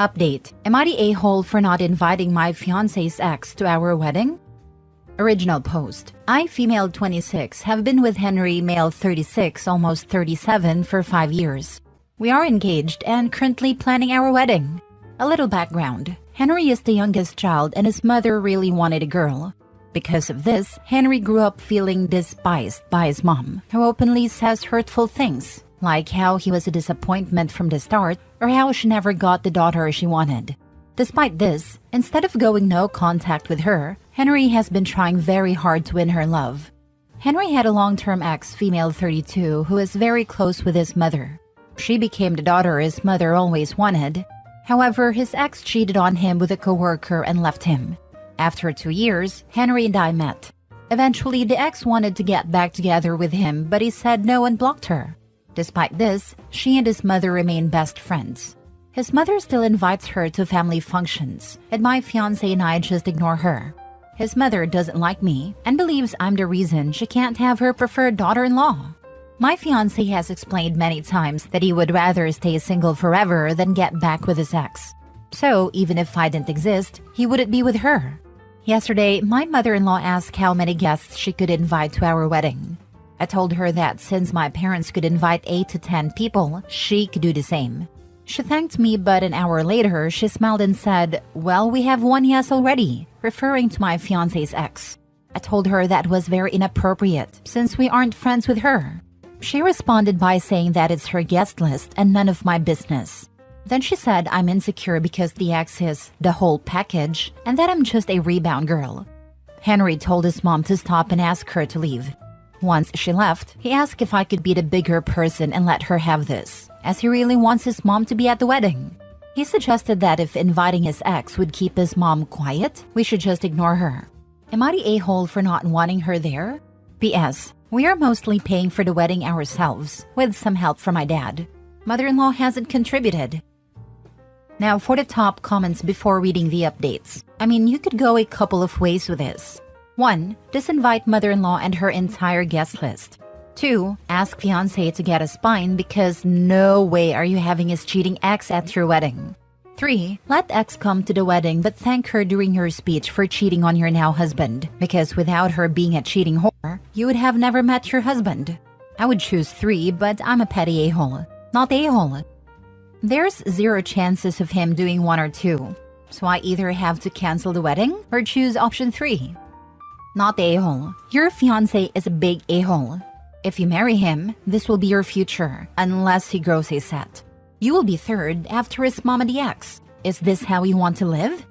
Update. Am I the a-hole for not inviting my fiance's ex to our wedding? Original post. I, female 26, have been with Henry, male 36, almost 37, for 5 years. We are engaged and currently planning our wedding. A little background. Henry is the youngest child and his mother really wanted a girl. Because of this, Henry grew up feeling despised by his mom, who openly says hurtful things, like how he was a disappointment from the start or how she never got the daughter she wanted. Despite this, instead of going no contact with her, Henry has been trying very hard to win her love. Henry had a long-term ex, female 32, who is very close with his mother. She became the daughter his mother always wanted. However, his ex cheated on him with a coworker and left him. After 2 years, Henry and I met. Eventually, the ex wanted to get back together with him, but he said no and blocked her. Despite this, she and his mother remain best friends. His mother still invites her to family functions, and my fiancé and I just ignore her. His mother doesn't like me and believes I'm the reason she can't have her preferred daughter-in-law. My fiancé has explained many times that he would rather stay single forever than get back with his ex. So, even if I didn't exist, he wouldn't be with her. Yesterday, my mother-in-law asked how many guests she could invite to our wedding. I told her that since my parents could invite 8 to 10 people, she could do the same. She thanked me, but an hour later, she smiled and said, "Well, we have one yes already," referring to my fiancé's ex. I told her that was very inappropriate, since we aren't friends with her. She responded by saying that it's her guest list and none of my business. Then she said I'm insecure because the ex is the whole package and that I'm just a rebound girl. Henry told his mom to stop and ask her to leave. Once she left, he asked if I could be the bigger person and let her have this, as he really wants his mom to be at the wedding. He suggested that if inviting his ex would keep his mom quiet, we should just ignore her. Am I the a-hole for not wanting her there? P.S. We are mostly paying for the wedding ourselves, with some help from my dad. Mother-in-law hasn't contributed. Now for the top comments before reading the updates. I mean, you could go a couple of ways with this. 1. Disinvite mother-in-law and her entire guest list. 2. Ask fiancé to get a spine because no way are you having his cheating ex at your wedding. 3. Let ex come to the wedding but thank her during your speech for cheating on your now husband, because without her being a cheating whore, you would have never met your husband. I would choose 3, but I'm a petty a-hole, not a-hole. There's 0 chances of him doing 1 or 2, so I either have to cancel the wedding or choose option 3. Not a-hole. Your fiancé is a big a-hole. If you marry him, this will be your future, unless he grows a set. You will be third after his mom and the ex. Is this how you want to live?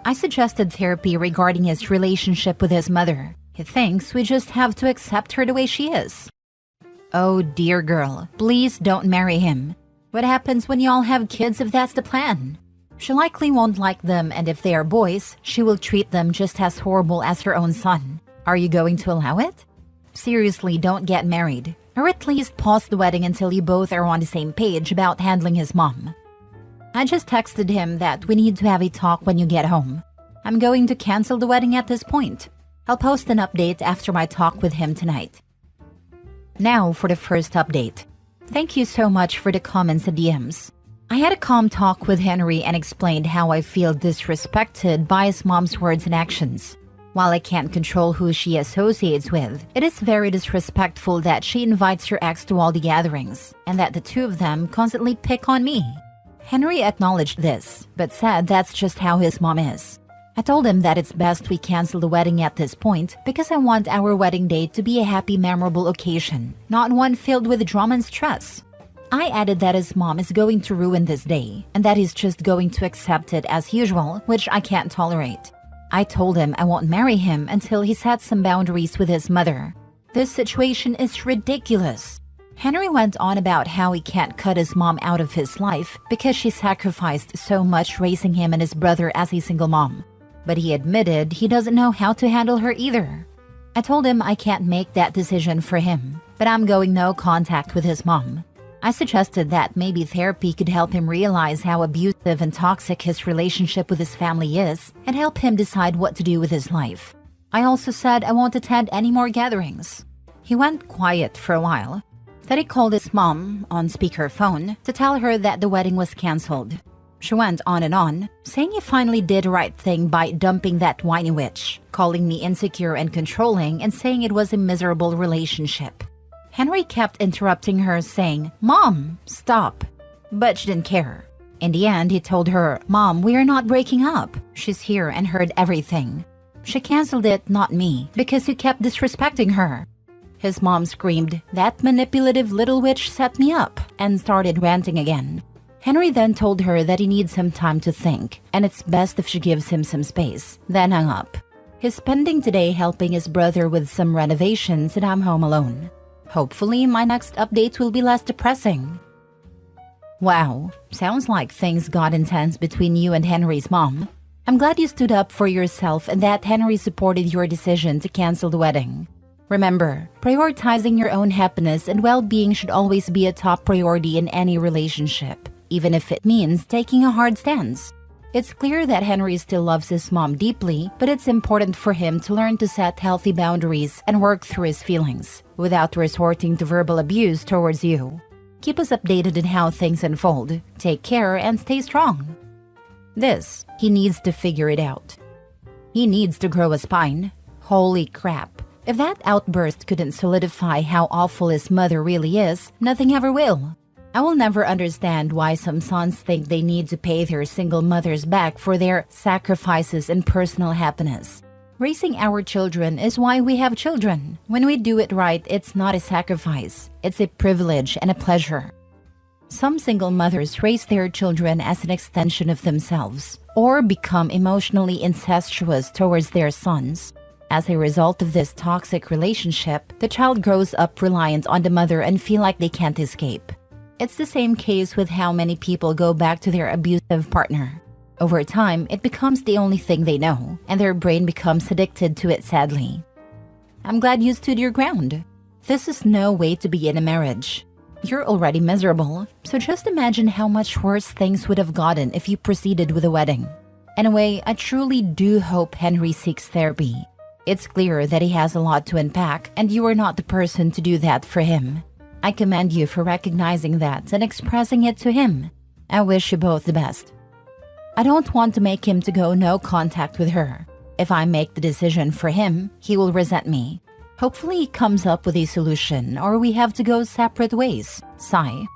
I suggested therapy regarding his relationship with his mother. He thinks we just have to accept her the way she is. Oh dear girl, please don't marry him. What happens when y'all have kids if that's the plan? She likely won't like them, and if they are boys, she will treat them just as horrible as her own son. Are you going to allow it? Seriously, don't get married. Or at least pause the wedding until you both are on the same page about handling his mom. I just texted him that we need to have a talk when you get home. I'm going to cancel the wedding at this point. I'll post an update after my talk with him tonight. Now for the first update. Thank you so much for the comments and DMs. I had a calm talk with Henry and explained how I feel disrespected by his mom's words and actions. While I can't control who she associates with, it is very disrespectful that she invites her ex to all the gatherings, and that the two of them constantly pick on me. Henry acknowledged this, but said that's just how his mom is. I told him that it's best we cancel the wedding at this point because I want our wedding day to be a happy, memorable occasion, not one filled with drama and stress. I added that his mom is going to ruin this day, and that he's just going to accept it as usual, which I can't tolerate. I told him I won't marry him until he sets some boundaries with his mother. This situation is ridiculous. Henry went on about how he can't cut his mom out of his life because she sacrificed so much raising him and his brother as a single mom. But he admitted he doesn't know how to handle her either. I told him I can't make that decision for him, but I'm going no contact with his mom. I suggested that maybe therapy could help him realize how abusive and toxic his relationship with his family is and help him decide what to do with his life. I also said I won't attend any more gatherings. He went quiet for a while. Then he called his mom on speakerphone to tell her that the wedding was canceled. She went on, saying he finally did the right thing by dumping that whiny witch, calling me insecure and controlling, and saying it was a miserable relationship. Henry kept interrupting her, saying, "Mom, stop." But she didn't care. In the end, he told her, "Mom, we are not breaking up. She's here and heard everything." She canceled it, not me, because you kept disrespecting her. His mom screamed, "That manipulative little witch set me up," and started ranting again. Henry then told her that he needs some time to think, and it's best if she gives him some space, then hung up. He's spending today helping his brother with some renovations, and I'm home alone. Hopefully, my next update will be less depressing. Wow, sounds like things got intense between you and Henry's mom. I'm glad you stood up for yourself and that Henry supported your decision to cancel the wedding. Remember, prioritizing your own happiness and well-being should always be a top priority in any relationship, even if it means taking a hard stance. It's clear that Henry still loves his mom deeply, but it's important for him to learn to set healthy boundaries and work through his feelings, without resorting to verbal abuse towards you. Keep us updated on how things unfold. Take care and stay strong. He needs to figure it out. He needs to grow a spine. Holy crap. If that outburst couldn't solidify how awful his mother really is, nothing ever will. I will never understand why some sons think they need to pay their single mothers back for their sacrifices and personal happiness. Raising our children is why we have children. When we do it right, it's not a sacrifice. It's a privilege and a pleasure. Some single mothers raise their children as an extension of themselves, or become emotionally incestuous towards their sons. As a result of this toxic relationship, the child grows up reliant on the mother and feel like they can't escape. It's the same case with how many people go back to their abusive partner. Over time, it becomes the only thing they know, and their brain becomes addicted to it sadly. I'm glad you stood your ground. This is no way to be in a marriage. You're already miserable, so just imagine how much worse things would have gotten if you proceeded with a wedding. Anyway, I truly do hope Henry seeks therapy. It's clear that he has a lot to unpack, and you are not the person to do that for him. I commend you for recognizing that and expressing it to him. I wish you both the best. I don't want to make him to go no contact with her. If I make the decision for him, he will resent me. Hopefully he comes up with a solution, or we have to go separate ways. Sigh.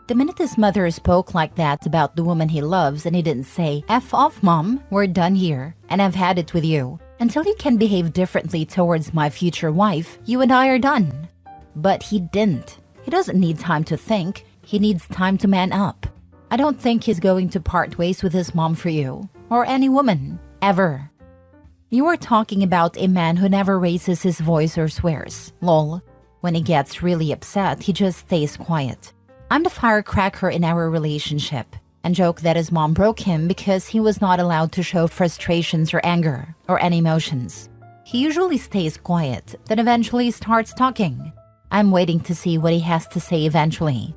The minute his mother spoke like that about the woman he loves and he didn't say, "F off, Mom, we're done here, and I've had it with you. Until you can behave differently towards my future wife, you and I are done." But he didn't. He doesn't need time to think. He needs time to man up. I don't think he's going to part ways with his mom for you, or any woman, ever. You are talking about a man who never raises his voice or swears. Lol. When he gets really upset, he just stays quiet. I'm the firecracker in our relationship, and joke that his mom broke him because he was not allowed to show frustrations or anger, or any emotions. He usually stays quiet, then eventually starts talking. I'm waiting to see what he has to say eventually.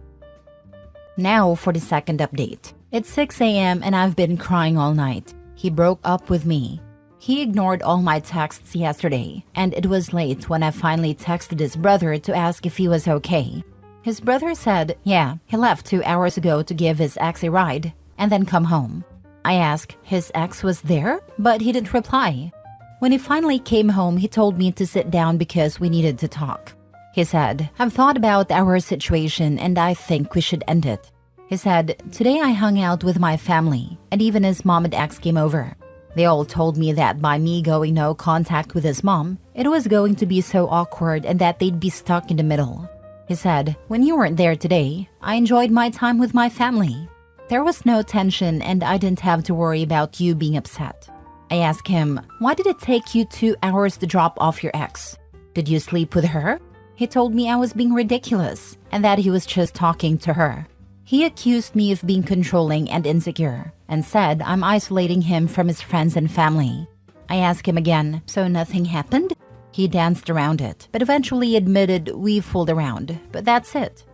Now for the second update. It's 6 a.m. and I've been crying all night. He broke up with me. He ignored all my texts yesterday, and it was late when I finally texted his brother to ask if he was okay. His brother said, yeah, he left 2 hours ago to give his ex a ride, and then come home. I asked, his ex was there? But he didn't reply. When he finally came home, he told me to sit down because we needed to talk. He said, I've thought about our situation and I think we should end it. He said, today I hung out with my family, and even his mom and ex came over. They all told me that by me going no contact with his mom, it was going to be so awkward and that they'd be stuck in the middle. He said, when you weren't there today, I enjoyed my time with my family. There was no tension and I didn't have to worry about you being upset. I asked him, why did it take you 2 hours to drop off your ex? Did you sleep with her? He told me I was being ridiculous and that he was just talking to her. He accused me of being controlling and insecure and said I'm isolating him from his friends and family. I asked him again, so nothing happened? He danced around it, but eventually admitted we fooled around, but that's it.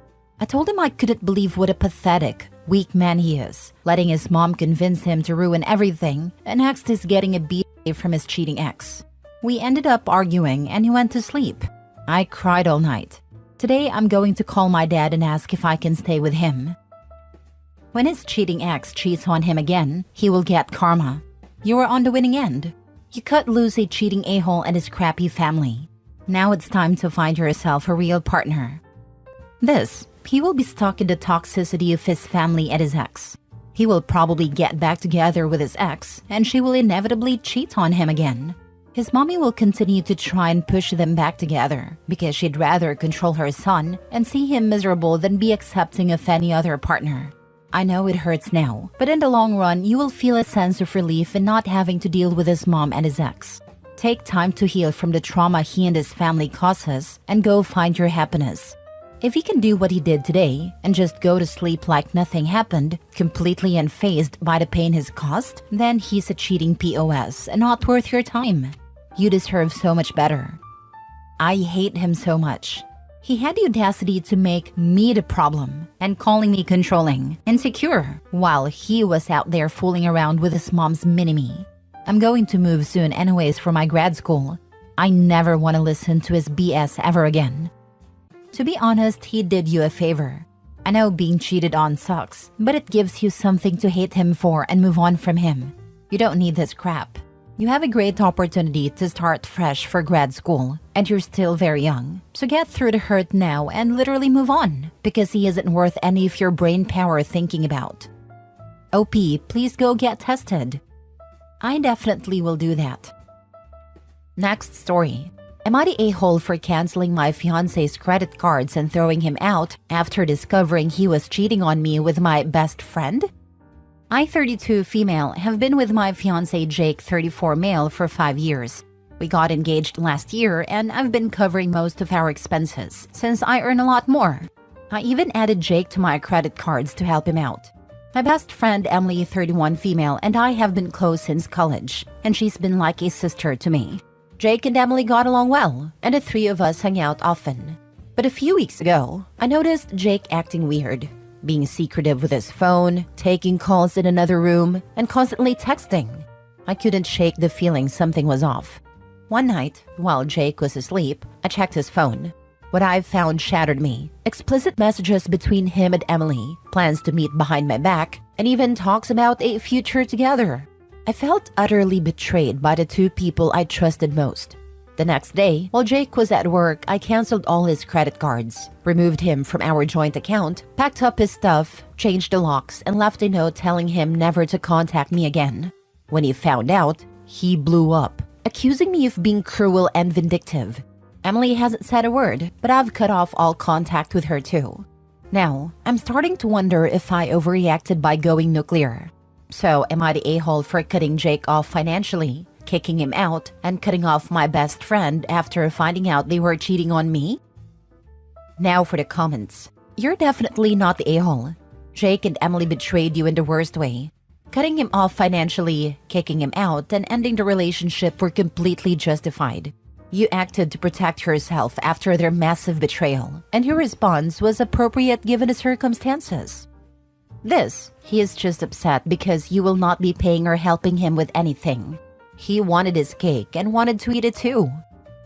I told him I couldn't believe what a pathetic, weak man he is, letting his mom convince him to ruin everything, and next is getting a beat from his cheating ex. We ended up arguing and he went to sleep. I cried all night. Today I'm going to call my dad and ask if I can stay with him. When his cheating ex cheats on him again, he will get karma. You are on the winning end. You cut loose a cheating a-hole and his crappy family. Now it's time to find yourself a real partner. He will be stuck in the toxicity of his family and his ex. He will probably get back together with his ex, and she will inevitably cheat on him again. His mommy will continue to try and push them back together because she'd rather control her son and see him miserable than be accepting of any other partner. I know it hurts now, but in the long run, you will feel a sense of relief in not having to deal with his mom and his ex. Take time to heal from the trauma he and his family causes and go find your happiness. If he can do what he did today and just go to sleep like nothing happened, completely unfazed by the pain he's caused, then he's a cheating POS and not worth your time. You deserve so much better. I hate him so much. He had the audacity to make me the problem and calling me controlling, insecure, while he was out there fooling around with his mom's mini-me. I'm going to move soon anyways for my grad school. I never want to listen to his BS ever again. To be honest, he did you a favor. I know being cheated on sucks, but it gives you something to hate him for and move on from him. You don't need this crap. You have a great opportunity to start fresh for grad school, and you're still very young. So get through the hurt now and literally move on, because he isn't worth any of your brain power thinking about. OP, please go get tested. I definitely will do that. Next story. Am I the a-hole for canceling my fiance's credit cards and throwing him out after discovering he was cheating on me with my best friend? I, 32 female, have been with my fiancé Jake, 34 male, for 5 years. We got engaged last year and I've been covering most of our expenses since I earn a lot more. I even added Jake to my credit cards to help him out. My best friend Emily, 31 female, and I have been close since college, and she's been like a sister to me. Jake and Emily got along well, and the three of us hung out often. But a few weeks ago, I noticed Jake acting weird. Being secretive with his phone, taking calls in another room, and constantly texting. I couldn't shake the feeling something was off. One night, while Jake was asleep, I checked his phone. What I found shattered me. Explicit messages between him and Emily, plans to meet behind my back, and even talks about a future together. I felt utterly betrayed by the two people I trusted most. The next day, while Jake was at work, I canceled all his credit cards, removed him from our joint account, packed up his stuff, changed the locks, and left a note telling him never to contact me again. When he found out, he blew up, accusing me of being cruel and vindictive. Emily hasn't said a word, but I've cut off all contact with her too. Now, I'm starting to wonder if I overreacted by going nuclear. So, am I the a-hole for cutting Jake off financially, kicking him out, and cutting off my best friend after finding out they were cheating on me? Now for the comments. You're definitely not the a-hole. Jake and Emily betrayed you in the worst way. Cutting him off financially, kicking him out, and ending the relationship were completely justified. You acted to protect yourself after their massive betrayal, and your response was appropriate given the circumstances. He is just upset because you will not be paying or helping him with anything. He wanted his cake and wanted to eat it too.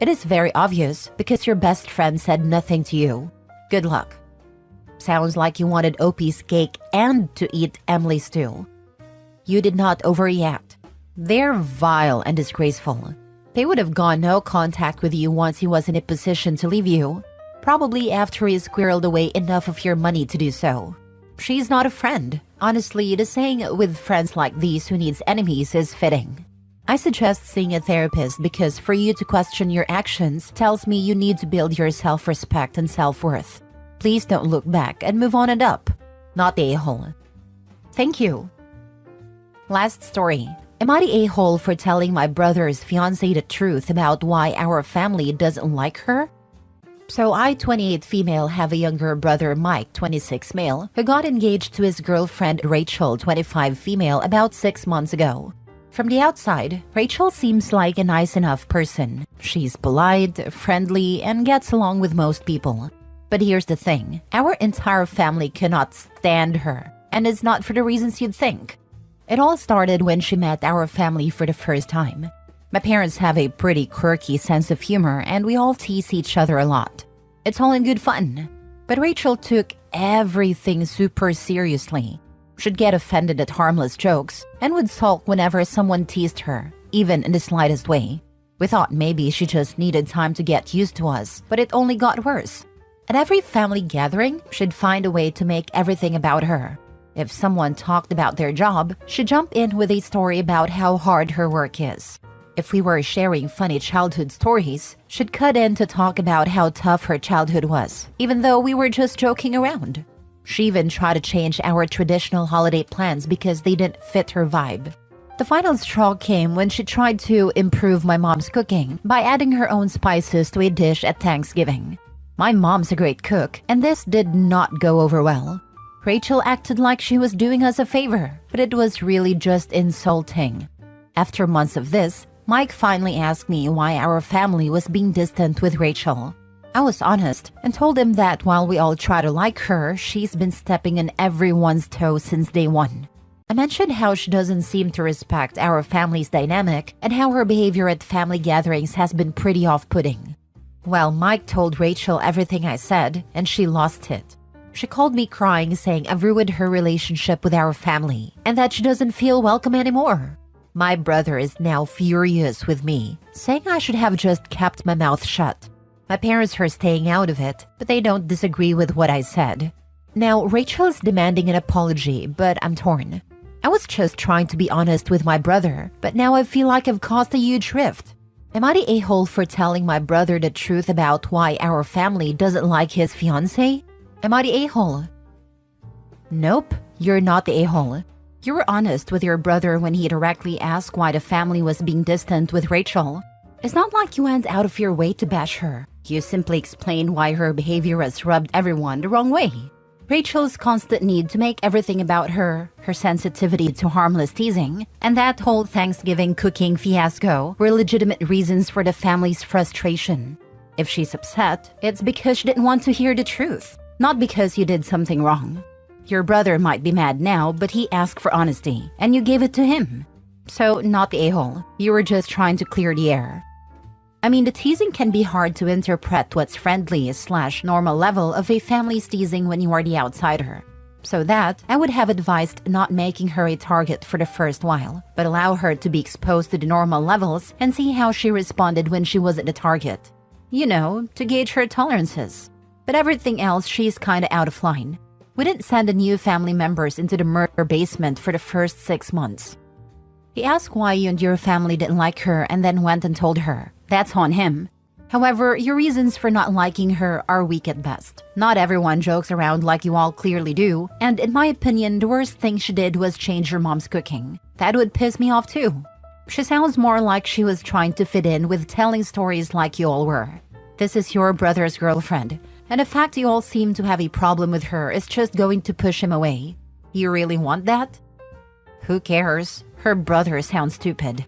It is very obvious because your best friend said nothing to you. Good luck. Sounds like you wanted OP's cake and to eat Emily's too. You did not overreact. They're vile and disgraceful. They would have gone no contact with you once he was in a position to leave you, probably after he squirreled away enough of your money to do so. She's not a friend. Honestly, the saying with friends like these who needs enemies is fitting. I suggest seeing a therapist because for you to question your actions tells me you need to build your self-respect and self-worth. Please don't look back and move on and up. Not the a-hole. Thank you. Last story. Am I the a-hole for telling my brother's fiancé the truth about why our family doesn't like her? So I, 28 female, have a younger brother, Mike, 26 male, who got engaged to his girlfriend, Rachel, 25 female, about 6 months ago. From the outside, Rachel seems like a nice enough person. She's polite, friendly, and gets along with most people. But here's the thing, our entire family cannot stand her, and it's not for the reasons you'd think. It all started when she met our family for the first time. My parents have a pretty quirky sense of humor and we all tease each other a lot. It's all in good fun. But Rachel took everything super seriously. She'd get offended at harmless jokes and would sulk whenever someone teased her, even in the slightest way. We thought maybe she just needed time to get used to us, but it only got worse. At every family gathering, she'd find a way to make everything about her. If someone talked about their job, she'd jump in with a story about how hard her work is. If we were sharing funny childhood stories, she'd cut in to talk about how tough her childhood was, even though we were just joking around. She even tried to change our traditional holiday plans because they didn't fit her vibe. The final straw came when she tried to improve my mom's cooking by adding her own spices to a dish at Thanksgiving. My mom's a great cook, and this did not go over well. Rachel acted like she was doing us a favor, but it was really just insulting. After months of this, Mike finally asked me why our family was being distant with Rachel. I was honest and told him that while we all try to like her, she's been stepping on everyone's toes since day one. I mentioned how she doesn't seem to respect our family's dynamic and how her behavior at family gatherings has been pretty off-putting. Well, Mike told Rachel everything I said, and she lost it. She called me crying, saying I've ruined her relationship with our family and that she doesn't feel welcome anymore. My brother is now furious with me, saying I should have just kept my mouth shut. My parents are staying out of it, but they don't disagree with what I said. Now, Rachel is demanding an apology, but I'm torn. I was just trying to be honest with my brother, but now I feel like I've caused a huge rift. Am I the a-hole for telling my brother the truth about why our family doesn't like his fiancé? Am I the a-hole? Nope, you're not the a-hole. You were honest with your brother when he directly asked why the family was being distant with Rachel. It's not like you went out of your way to bash her. You simply explained why her behavior has rubbed everyone the wrong way. Rachel's constant need to make everything about her, her sensitivity to harmless teasing, and that whole Thanksgiving cooking fiasco were legitimate reasons for the family's frustration. If she's upset, it's because she didn't want to hear the truth, not because you did something wrong. Your brother might be mad now, but he asked for honesty, and you gave it to him. So, not the a-hole. You were just trying to clear the air. I mean, the teasing can be hard to interpret what's friendly/normal level of a family's teasing when you are the outsider. So that, I would have advised not making her a target for the first while, but allow her to be exposed to the normal levels and see how she responded when she wasn't the target. You know, to gauge her tolerances. But everything else, she's kinda out of line. We didn't send the new family members into the murder basement for the first 6 months. He asked why you and your family didn't like her and then went and told her. That's on him. However, your reasons for not liking her are weak at best. Not everyone jokes around like you all clearly do, and in my opinion, the worst thing she did was change your mom's cooking. That would piss me off too. She sounds more like she was trying to fit in with telling stories like you all were. This is your brother's girlfriend, and the fact you all seem to have a problem with her is just going to push him away. You really want that? Who cares? Her brother sounds stupid.